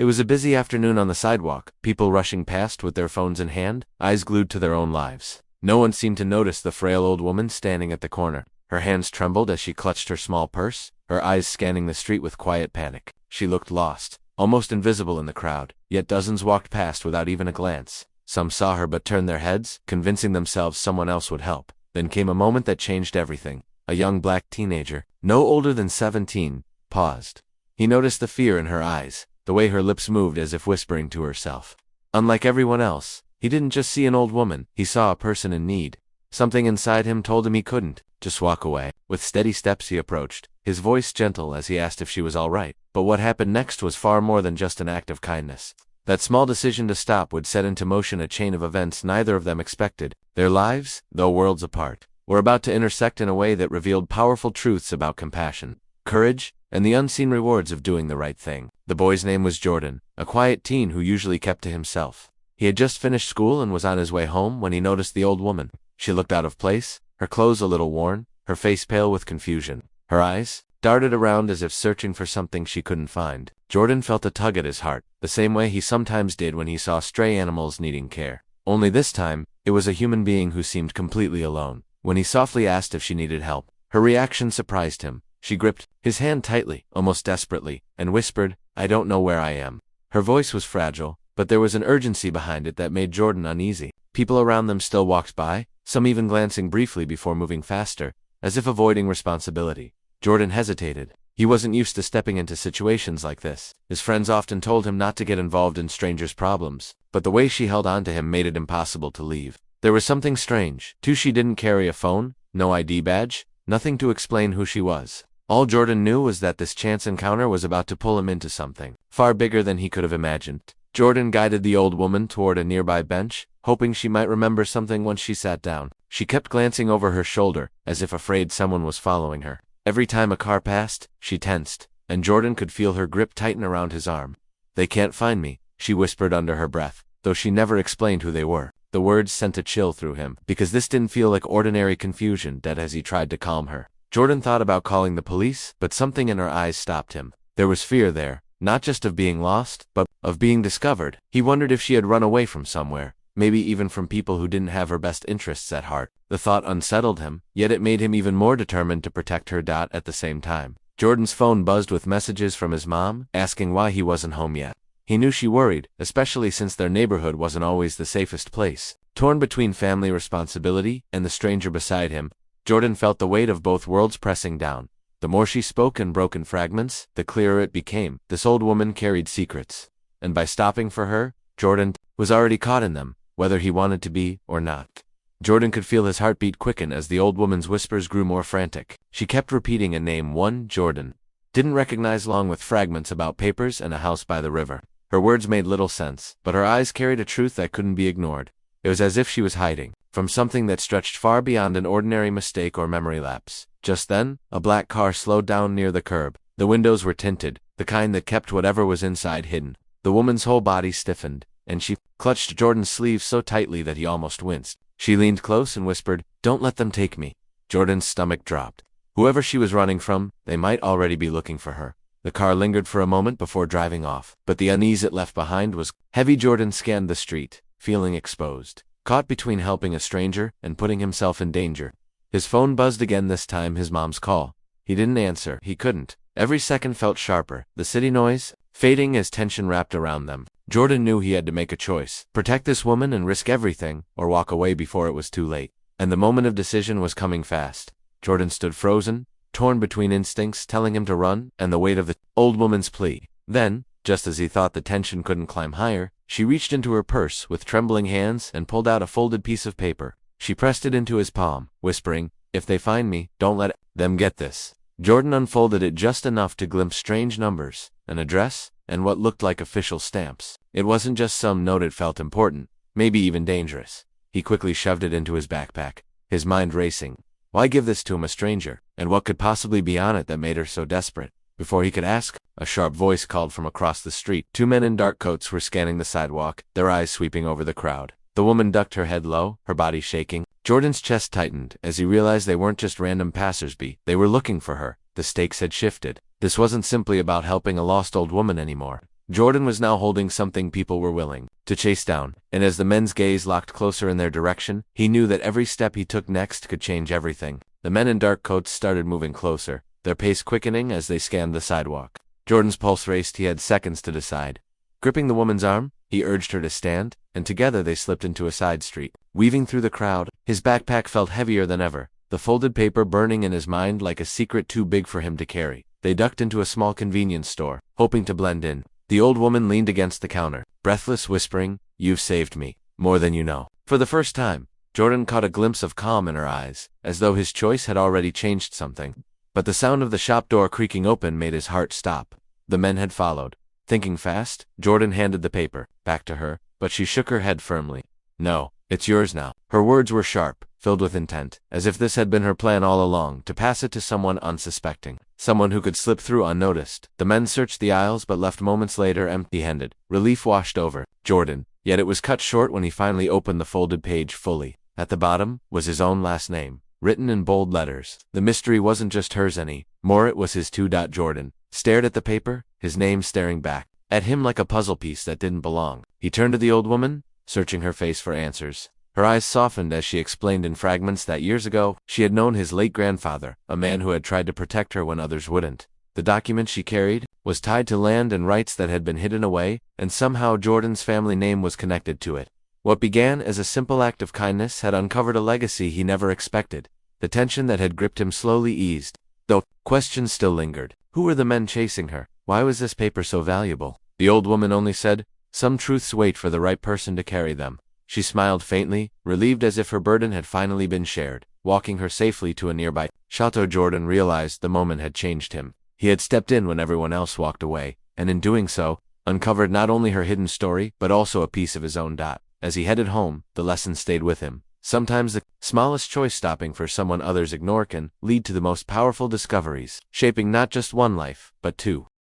It was a busy afternoon on the sidewalk, people rushing past with their phones in hand, eyes glued to their own lives. No one seemed to notice the frail old woman standing at the corner. Her hands trembled as she clutched her small purse, her eyes scanning the street with quiet panic. She looked lost, almost invisible in the crowd, yet dozens walked past without even a glance. Some saw her but turned their heads, convincing themselves someone else would help. Then came a moment that changed everything. A young black teenager, no older than 17, paused. He noticed the fear in her eyes, the way her lips moved as if whispering to herself. Unlike everyone else, he didn't just see an old woman, he saw a person in need. Something inside him told him he couldn't just walk away. With steady steps he approached, his voice gentle as he asked if she was all right. But what happened next was far more than just an act of kindness. That small decision to stop would set into motion a chain of events neither of them expected. Their lives, though worlds apart, were about to intersect in a way that revealed powerful truths about compassion, courage, and the unseen rewards of doing the right thing. The boy's name was Jordan, a quiet teen who usually kept to himself. He had just finished school and was on his way home when he noticed the old woman. She looked out of place, her clothes a little worn, her face pale with confusion. Her eyes darted around as if searching for something she couldn't find. Jordan felt a tug at his heart, the same way he sometimes did when he saw stray animals needing care. Only this time, it was a human being who seemed completely alone. When he softly asked if she needed help, her reaction surprised him. She gripped his hand tightly, almost desperately, and whispered, "I don't know where I am." Her voice was fragile, but there was an urgency behind it that made Jordan uneasy. People around them still walked by, some even glancing briefly before moving faster, as if avoiding responsibility. Jordan hesitated. He wasn't used to stepping into situations like this. His friends often told him not to get involved in strangers' problems, but the way she held on to him made it impossible to leave. There was something strange, too. She didn't carry a phone, no ID badge, nothing to explain who she was. All Jordan knew was that this chance encounter was about to pull him into something far bigger than he could have imagined. Jordan guided the old woman toward a nearby bench, hoping she might remember something once she sat down. She kept glancing over her shoulder, as if afraid someone was following her. Every time a car passed, she tensed, and Jordan could feel her grip tighten around his arm. "They can't find me," she whispered under her breath, though she never explained who they were. The words sent a chill through him, because this didn't feel like ordinary confusion. That as he tried to calm her, Jordan thought about calling the police, but something in her eyes stopped him. There was fear there, not just of being lost, but of being discovered. He wondered if she had run away from somewhere, maybe even from people who didn't have her best interests at heart. The thought unsettled him, yet it made him even more determined to protect her. At the same time, Jordan's phone buzzed with messages from his mom, asking why he wasn't home yet. He knew she worried, especially since their neighborhood wasn't always the safest place. Torn between family responsibility and the stranger beside him, Jordan felt the weight of both worlds pressing down. The more she spoke in broken fragments, the clearer it became. This old woman carried secrets, and by stopping for her, Jordan was already caught in them, whether he wanted to be or not. Jordan could feel his heartbeat quicken as the old woman's whispers grew more frantic. She kept repeating a name, one Jordan didn't recognize, along with fragments about papers and a house by the river. Her words made little sense, but her eyes carried a truth that couldn't be ignored. It was as if she was hiding from something that stretched far beyond an ordinary mistake or memory lapse. Just then, a black car slowed down near the curb. The windows were tinted, the kind that kept whatever was inside hidden. The woman's whole body stiffened, and she clutched Jordan's sleeve so tightly that he almost winced. She leaned close and whispered, "Don't let them take me." Jordan's stomach dropped. Whoever she was running from, they might already be looking for her. The car lingered for a moment before driving off, but the unease it left behind was heavy. Jordan scanned the street, feeling exposed, caught between helping a stranger and putting himself in danger. His phone buzzed again, this time his mom's call. He didn't answer. He couldn't. Every second felt sharper, the city noise fading as tension wrapped around them. Jordan knew he had to make a choice: protect this woman and risk everything, or walk away before it was too late. And the moment of decision was coming fast. Jordan stood frozen, torn between instincts telling him to run and the weight of the old woman's plea. Then, just as he thought the tension couldn't climb higher, she reached into her purse with trembling hands and pulled out a folded piece of paper. She pressed it into his palm, whispering, "If they find me, don't let them get this." Jordan unfolded it just enough to glimpse strange numbers, an address, and what looked like official stamps. It wasn't just some note, it felt important, maybe even dangerous. He quickly shoved it into his backpack, his mind racing. Why give this to a stranger, and what could possibly be on it that made her so desperate? Before he could ask, a sharp voice called from across the street. Two men in dark coats were scanning the sidewalk, their eyes sweeping over the crowd. The woman ducked her head low, her body shaking. Jordan's chest tightened as he realized they weren't just random passersby. They were looking for her. The stakes had shifted. This wasn't simply about helping a lost old woman anymore. Jordan was now holding something people were willing to chase down, and as the men's gaze locked closer in their direction, he knew that every step he took next could change everything. The men in dark coats started moving closer, their pace quickening as they scanned the sidewalk. Jordan's pulse raced. He had seconds to decide. Gripping the woman's arm, he urged her to stand, and together they slipped into a side street. Weaving through the crowd, his backpack felt heavier than ever, the folded paper burning in his mind like a secret too big for him to carry. They ducked into a small convenience store, hoping to blend in. The old woman leaned against the counter, breathless, whispering, "You've saved me, more than you know." For the first time, Jordan caught a glimpse of calm in her eyes, as though his choice had already changed something. But the sound of the shop door creaking open made his heart stop. The men had followed. Thinking fast, Jordan handed the paper back to her, but she shook her head firmly. "No, it's yours now." Her words were sharp, filled with intent, as if this had been her plan all along, to pass it to someone unsuspecting, someone who could slip through unnoticed. The men searched the aisles but left moments later empty-handed. Relief washed over Jordan, yet it was cut short when he finally opened the folded page fully. At the bottom was his own last name, written in bold letters. The mystery wasn't just hers anymore, it was his too. Jordan stared at the paper, his name staring back at him like a puzzle piece that didn't belong. He turned to the old woman, searching her face for answers. Her eyes softened as she explained in fragments that years ago, she had known his late grandfather, a man who had tried to protect her when others wouldn't. The document she carried was tied to land and rights that had been hidden away, and somehow Jordan's family name was connected to it. What began as a simple act of kindness had uncovered a legacy he never expected. The tension that had gripped him slowly eased, though questions still lingered. Who were the men chasing her? Why was this paper so valuable? The old woman only said, "Some truths wait for the right person to carry them." She smiled faintly, relieved as if her burden had finally been shared. Walking her safely to a nearby chateau, Jordan realized the moment had changed him. He had stepped in when everyone else walked away, and in doing so, uncovered not only her hidden story, but also a piece of his own. As he headed home, the lesson stayed with him. Sometimes the smallest choice stopping for someone others ignore can lead to the most powerful discoveries, shaping not just one life, but two.